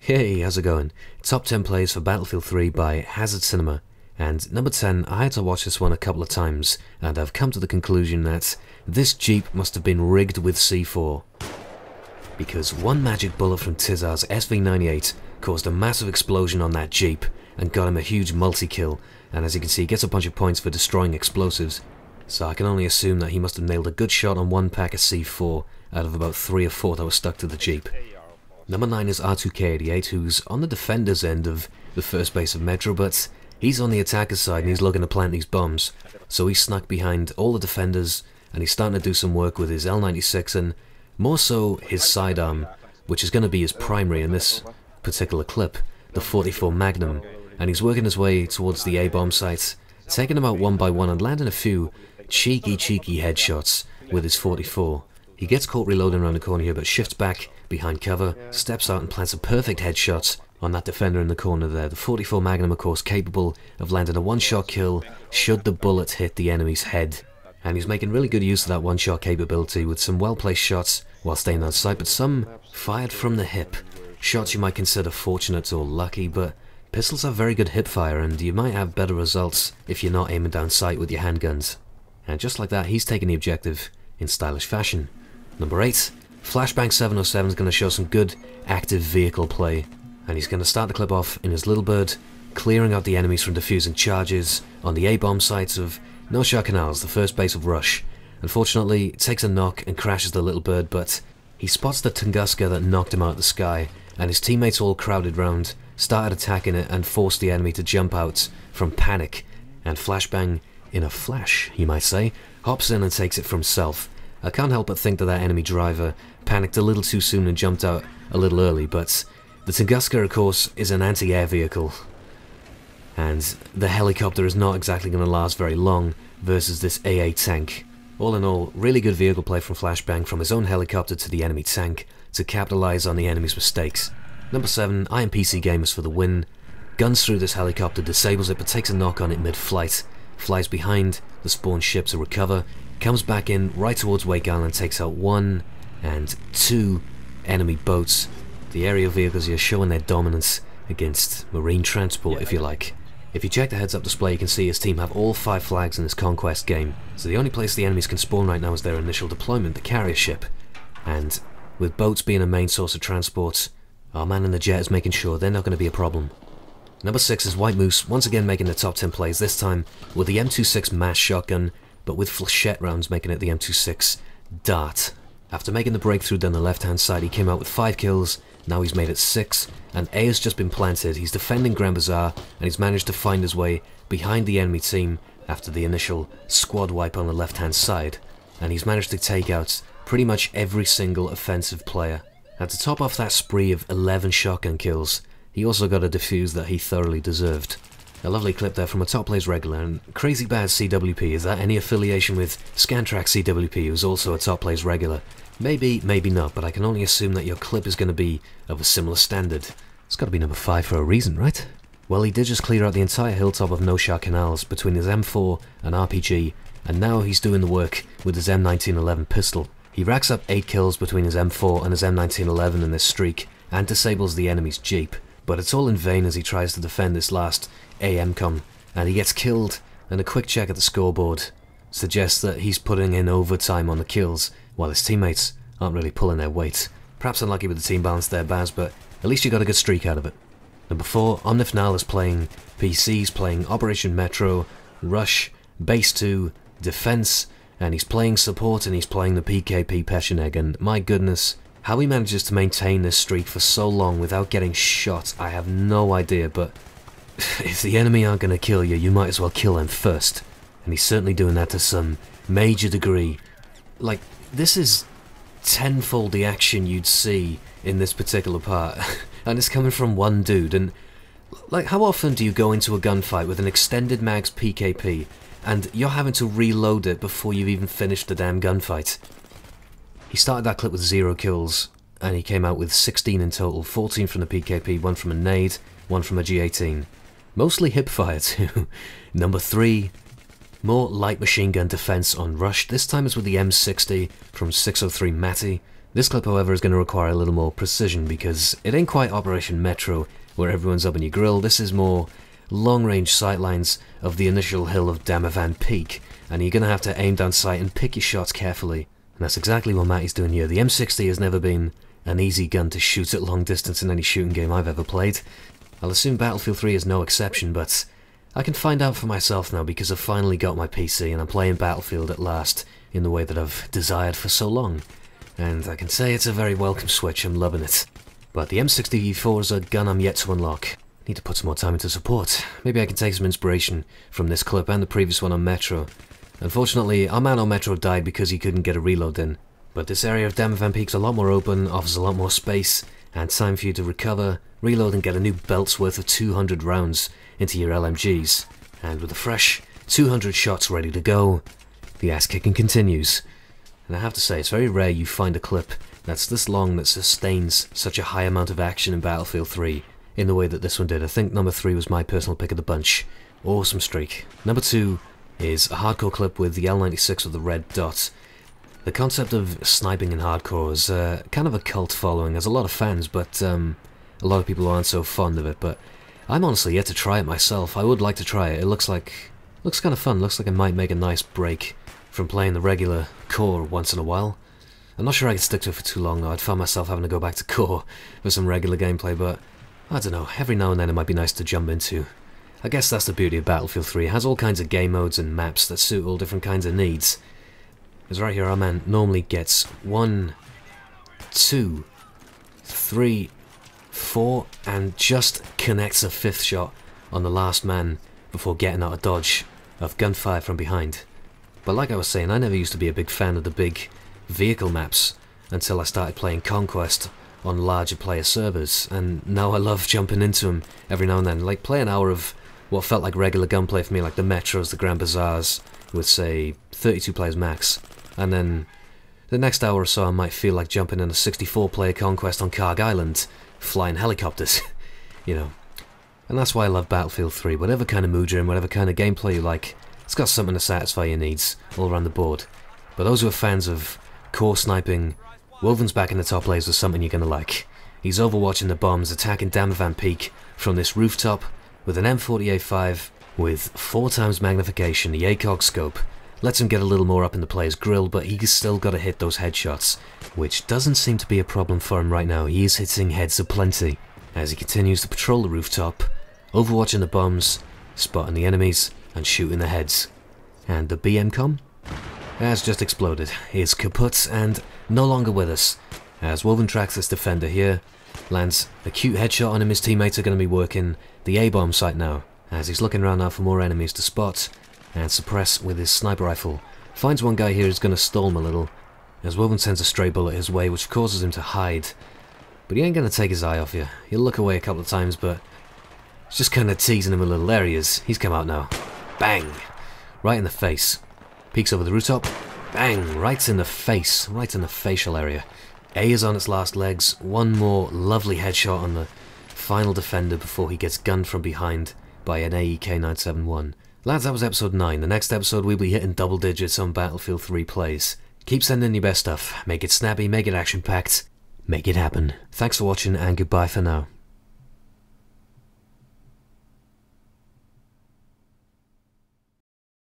Hey, how's it going? Top 10 plays for Battlefield 3 by Hazard Cinema. And number 10, I had to watch this one a couple of times, and I've come to the conclusion that this Jeep must have been rigged with C4. Because one magic bullet from Tizar's SV98 caused a massive explosion on that Jeep, and got him a huge multi-kill, and as you can see, he gets a bunch of points for destroying explosives. So I can only assume that he must have nailed a good shot on one pack of C4 out of about 3 or 4 that were stuck to the Jeep. Number 9 is R2K88, who's on the defender's end of the first base of Metro, but he's on the attacker's side and he's looking to plant these bombs. So he's snuck behind all the defenders and he's starting to do some work with his L96 and more so his sidearm, which is going to be his primary in this particular clip, the 44 Magnum. And he's working his way towards the A-bomb sites, taking them out one by one and landing a few cheeky headshots with his 44. He gets caught reloading around the corner here, but shifts back behind cover, steps out and plants a perfect headshot on that defender in the corner there. The 44 Magnum, of course, capable of landing a one-shot kill should the bullet hit the enemy's head. And he's making really good use of that one-shot capability with some well-placed shots while staying on sight, but some fired from the hip. Shots you might consider fortunate or lucky, but pistols have very good hip fire and you might have better results if you're not aiming down sight with your handguns. And just like that, he's taking the objective in stylish fashion. Number 8, Flashbang 707 is going to show some good active vehicle play, and he's going to start the clip off in his Little Bird, clearing out the enemies from defusing charges on the A-bomb sites of No Shot Canals, the first base of Rush. Unfortunately, it takes a knock and crashes the Little Bird, but he spots the Tunguska that knocked him out of the sky, and his teammates all crowded round, started attacking it and forced the enemy to jump out from panic, and Flashbang, in a flash, you might say, hops in and takes it for himself. I can't help but think that that enemy driver panicked a little too soon and jumped out a little early, but the Tunguska, of course, is an anti-air vehicle, and the helicopter is not exactly going to last very long versus this AA tank. All in all, really good vehicle play from Flashbang from his own helicopter to the enemy tank to capitalize on the enemy's mistakes. Number 7, I Am PC Gamers for the win. Guns through this helicopter, disables it but takes a knock on it mid-flight, flies behind the spawn ship to recover, comes back in right towards Wake Island, takes out 1 and 2 enemy boats. The aerial vehicles here showing their dominance against marine transport, if you like. If you check the heads-up display, you can see his team have all 5 flags in this conquest game, so the only place the enemies can spawn right now is their initial deployment, the carrier ship. And with boats being a main source of transport, our man in the jet is making sure they're not going to be a problem. Number 6 is White Moose, once again making the top 10 plays, this time with the M26 mass shotgun, but with flechette rounds making it the M26 Dart. After making the breakthrough down the left-hand side, he came out with 5 kills, now he's made it 6, and A has just been planted. He's defending Grand Bazaar, and he's managed to find his way behind the enemy team after the initial squad wipe on the left-hand side, and he's managed to take out pretty much every single offensive player. And to top off that spree of 11 shotgun kills, he also got a defuse that he thoroughly deserved. A lovely clip there from a Top Plays regular, and Crazy Bad CWP, is that any affiliation with Scantrack CWP, who's also a Top Plays regular? Maybe, maybe not, but I can only assume that your clip is going to be of a similar standard. It's got to be number 5 for a reason, right? Well, he did just clear out the entire hilltop of No Shot Canals between his M4 and RPG, and now he's doing the work with his M1911 pistol. He racks up 8 kills between his M4 and his M1911 in this streak, and disables the enemy's Jeep. But it's all in vain as he tries to defend this last AMCOM, and he gets killed, and a quick check at the scoreboard suggests that he's putting in overtime on the kills, while his teammates aren't really pulling their weight. Perhaps unlucky with the team balance there, Baz, but at least you got a good streak out of it. Number 4, Omnifnal is playing PCs, playing Operation Metro, Rush, Base 2, Defense, and he's playing support and he's playing the PKP Pecheneг, and my goodness, how he manages to maintain this streak for so long without getting shot, I have no idea, but if the enemy aren't going to kill you, you might as well kill them first. And he's certainly doing that to some major degree. Like, this is tenfold the action you'd see in this particular part, and it's coming from one dude, and like, how often do you go into a gunfight with an extended mags PKP, and you're having to reload it before you've even finished the damn gunfight? He started that clip with 0 kills, and he came out with 16 in total, 14 from the PKP, 1 from a nade, 1 from a G18. Mostly hipfire too. Number 3, more light machine gun defense on Rush. This time it's with the M60 from 603 Matty. This clip, however, is going to require a little more precision because it ain't quite Operation Metro, where everyone's up in your grill. This is more long-range sightlines of the initial hill of Damavan Peak, and you're going to have to aim down sight and pick your shots carefully. And that's exactly what Matty's doing here. The M60 has never been an easy gun to shoot at long distance in any shooting game I've ever played. I'll assume Battlefield 3 is no exception, but I can find out for myself now because I've finally got my PC and I'm playing Battlefield at last in the way that I've desired for so long. And I can say it's a very welcome switch, I'm loving it. But the M60 is a gun I'm yet to unlock. Need to put some more time into support. Maybe I can take some inspiration from this clip and the previous one on Metro. Unfortunately, our man on Metro died because he couldn't get a reload in. But this area of Damavan Peak's a lot more open, offers a lot more space, and time for you to recover, reload and get a new belt's worth of 200 rounds into your LMGs. And with a fresh 200 shots ready to go, the ass kicking continues. And I have to say, it's very rare you find a clip that's this long that sustains such a high amount of action in Battlefield 3 in the way that this one did. I think number 3 was my personal pick of the bunch. Awesome streak. Number 2 is a hardcore clip with the L96 with the red dot. The concept of sniping in hardcore is kind of a cult following. There's a lot of fans, but a lot of people aren't so fond of it. But I'm honestly yet to try it myself. I would like to try it. It looks kind of fun. Looks like it might make a nice break from playing the regular core once in a while. I'm not sure I can stick to it for too long though. I'd find myself having to go back to core for some regular gameplay, but I don't know. Every now and then it might be nice to jump into. I guess that's the beauty of Battlefield 3. It has all kinds of game modes and maps that suit all different kinds of needs. Because right here our man normally gets 1, 2, 3, 4 and just connects a 5th shot on the last man before getting out of dodge of gunfire from behind. But like I was saying, I never used to be a big fan of the big vehicle maps until I started playing Conquest on larger player servers, and now I love jumping into them every now and then. Like play an hour of what felt like regular gunplay for me, like the Metros, the Grand Bazaars, with say 32 players max, and then the next hour or so I might feel like jumping in a 64 player Conquest on Karg Island, flying helicopters, you know. And that's why I love Battlefield 3. Whatever kind of mood you're in, whatever kind of gameplay you like, it's got something to satisfy your needs all around the board. But those who are fans of core sniping, Woven's back in the top layers is something you're gonna like. He's overwatching the bombs, attacking Damavan Peak from this rooftop with an M48-5 with 4 times magnification. The ACOG scope lets him get a little more up in the player's grill, but he's still got to hit those headshots, which doesn't seem to be a problem for him right now. He is hitting heads aplenty as he continues to patrol the rooftop, overwatching the bombs, spotting the enemies, and shooting the heads. And the BM-com has just exploded. Is kaput and no longer with us, as Woven tracks this defender here, lands a cute headshot on him. His teammates are going to be working the A-bomb site now, as he's looking around now for more enemies to spot and suppress with his sniper rifle. Finds one guy here who's going to stall him a little, as Woven sends a stray bullet his way, which causes him to hide. But he ain't going to take his eye off you. He'll look away a couple of times, but it's just kind of teasing him a little. There he is. He's come out now. Bang! Right in the face. Peeks over the rooftop. Bang! Right in the face. Right in the facial area. A is on its last legs. One more lovely headshot on the final defender before he gets gunned from behind by an AEK-971. Lads, that was episode 9. The next episode we'll be hitting double digits on Battlefield 3 plays. Keep sending your best stuff. Make it snappy, make it action-packed. Make it happen. Thanks for watching and goodbye for now.